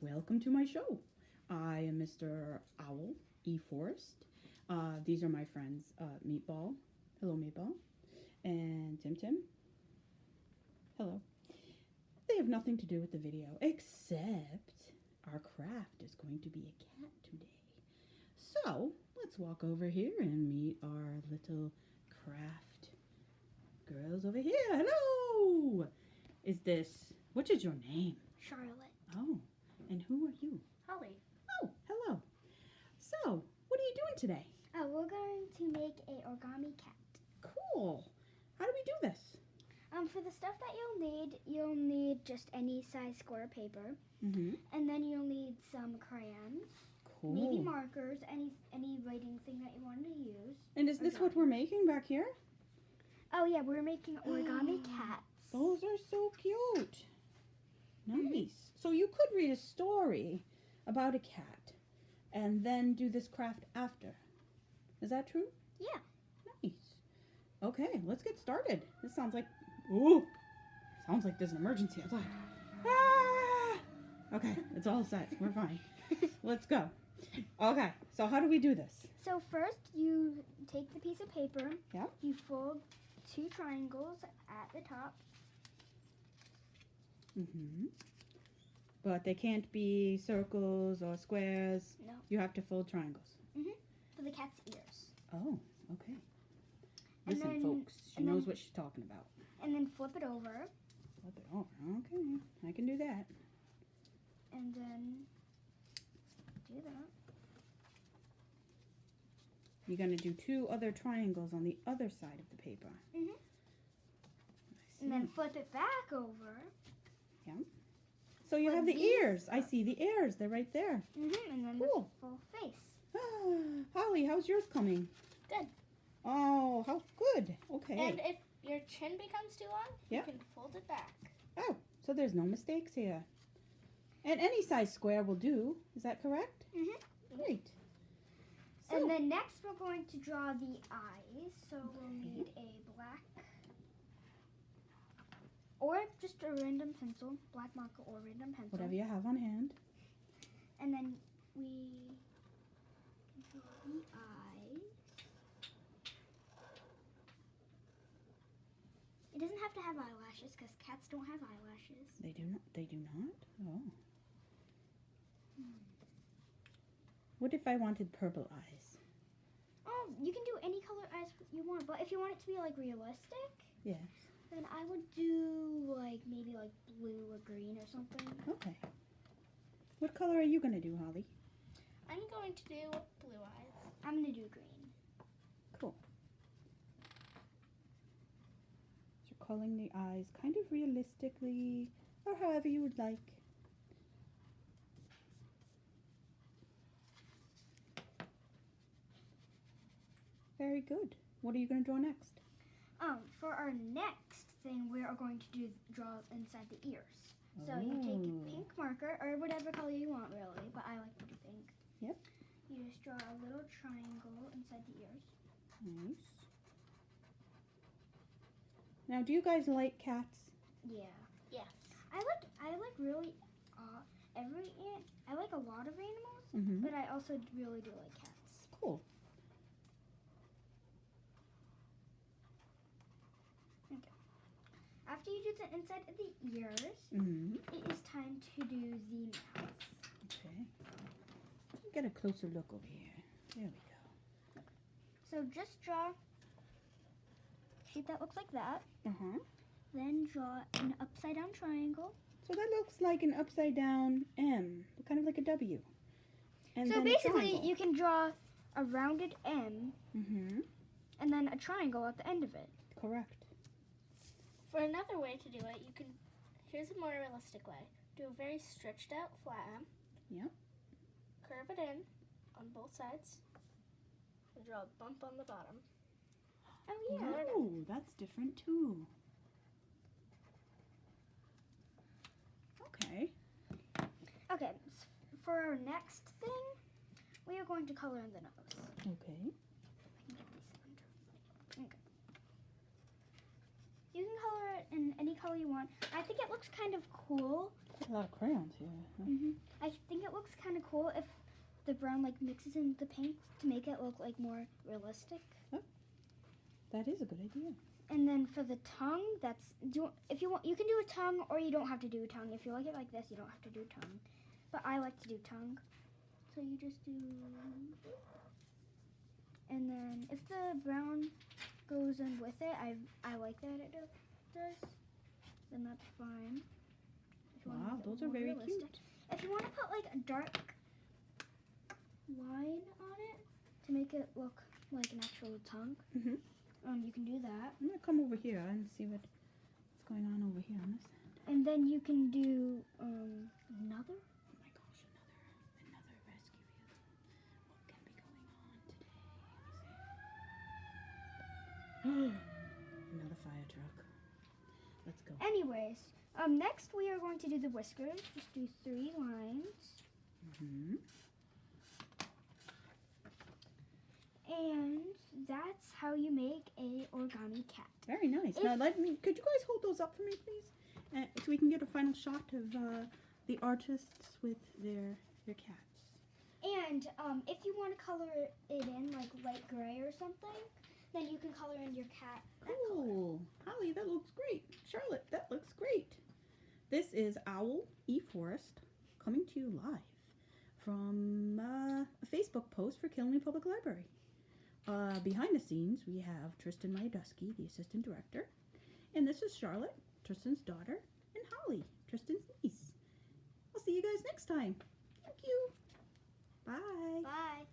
welcome to my show. I am Mr. Owl E. Forrest. These are my friends, Meatball. Hello, Meatball. And Tim Tim. Hello. They have nothing to do with the video, except our craft is going to be a cat today. So, let's walk over here and meet our little craft girls over here. Hello! What is your name? Charlotte. Oh, and who are you? Holly. Oh, hello. So, what are you doing today? We're going to make a origami cat. Cool. How do we do this? For the stuff that you'll need just any size square paper, Mm-hmm. and then you'll need some crayons, Cool. maybe markers, any writing thing that you want to use. And is this what we're making back here? Oh yeah, we're making origami cats. Those are so cute. Nice. So you could read a story about a cat and then do this craft after. Is that true? Yeah. Nice. Okay, let's get started. This sounds like there's an emergency outside. Ah! Okay, it's all set. We're fine. Let's go. Okay, so how do we do this? So first, you take the piece of paper. Yeah. You fold 2 triangles at the top. Mm-hmm. But they can't be circles or squares. No. You have to fold triangles. For the cat's ears. Oh, okay. And Listen, then- folks, she knows what she's talking about. And then flip it over. Flip it over. Okay, I can do that. And then do that. You're going to do 2 other triangles on the other side of the paper. Mhm. I And then see. flip it back over. So you flip have the these ears. I see the ears. They're right there. And then Cool. the full face. Holly, how's yours coming? Good. Oh, how good. Okay. And if your chin becomes too long, Yeah. you can fold it back. Oh, so there's no mistakes here. And any size square will do. Is that correct? Great. So, And then next we're going to draw the eyes. So we'll need a black or just a random pencil, black marker or random pencil. whatever you have on hand. And then we draw the eyes. It doesn't have to have eyelashes because cats don't have eyelashes. They do not. They do not. Oh. What if I wanted purple eyes? Oh, you can do any color eyes you want, but if you want it to be like realistic, Yes. then I would do maybe blue or green or something. Okay. What color are you gonna do, Holly? I'm going to do blue eyes. I'm gonna do green. Cool. So you're coloring the eyes kind of realistically, or however you would like. Very good. What are you going to draw next? For our next thing, we are going to draw inside the ears. So you take Oh. a pink marker or whatever color you want, really, but I like to do pink. Yep. You just draw a little triangle inside the ears. Nice. Now, do you guys like cats? Yeah. Yes. I like really I like a lot of animals, Mm-hmm. but I also really do like cats. Cool. After you do the inside of the ears, Mm-hmm. it is time to do the mouth. Okay. Get a closer look over here. There we go. So just draw a shape that looks like that. Uh-huh. Then draw an upside down triangle. So that looks like an upside down M, kind of like a W. And So then a basically triangle. you can draw a rounded M Mm-hmm. and then a triangle at the end of it. Correct. For another way to do it, here's a more realistic way. Do a very stretched out flat M. Yep. Curve it in on both sides. And draw a bump on the bottom. Oh yeah. Oh, that's different too. Okay. Okay, for our next thing, we are going to color in the nose. Okay. I can get these under. Okay. You can color it in any color you want. I think it looks kind of cool to A lot of crayons here. Huh? I think it looks kind of cool if the brown like mixes in the pink to make it look like more realistic. That is a good idea. And then for the tongue, if you want, you can do a tongue, or you don't have to do a tongue. If you like it like this, you don't have to do tongue. But I like to do tongue, so you just do. And then if the brown goes in with it, I like that it does. Then that's fine. If you wanna Wow, make it those more are very realistic. cute. If you want to put like a dark line on it to make it look like an actual tongue, you can do that. I'm gonna come over here and see what's going on over here on this end. And then you can do another. Oh my gosh, another rescue vehicle. What can be going on today? Another fire truck. Let's go. Anyways, next we are going to do the whiskers. Just do 3 lines. And that's how you make a origami cat. Very nice. Now, could you guys hold those up for me, please? So we can get a final shot of the artists with their cats. And if you want to color it in like light gray or something, then you can color in your cat that color. Cool. Holly, that looks great. Charlotte, that looks great. This is Owl E. Forest coming to you live from a Facebook post for Killenly Public Library. Behind the scenes, we have Tristan Majewski, the assistant director. And this is Charlotte, Tristan's daughter, and Holly, Tristan's niece. I'll see you guys next time. Thank you. Bye. Bye.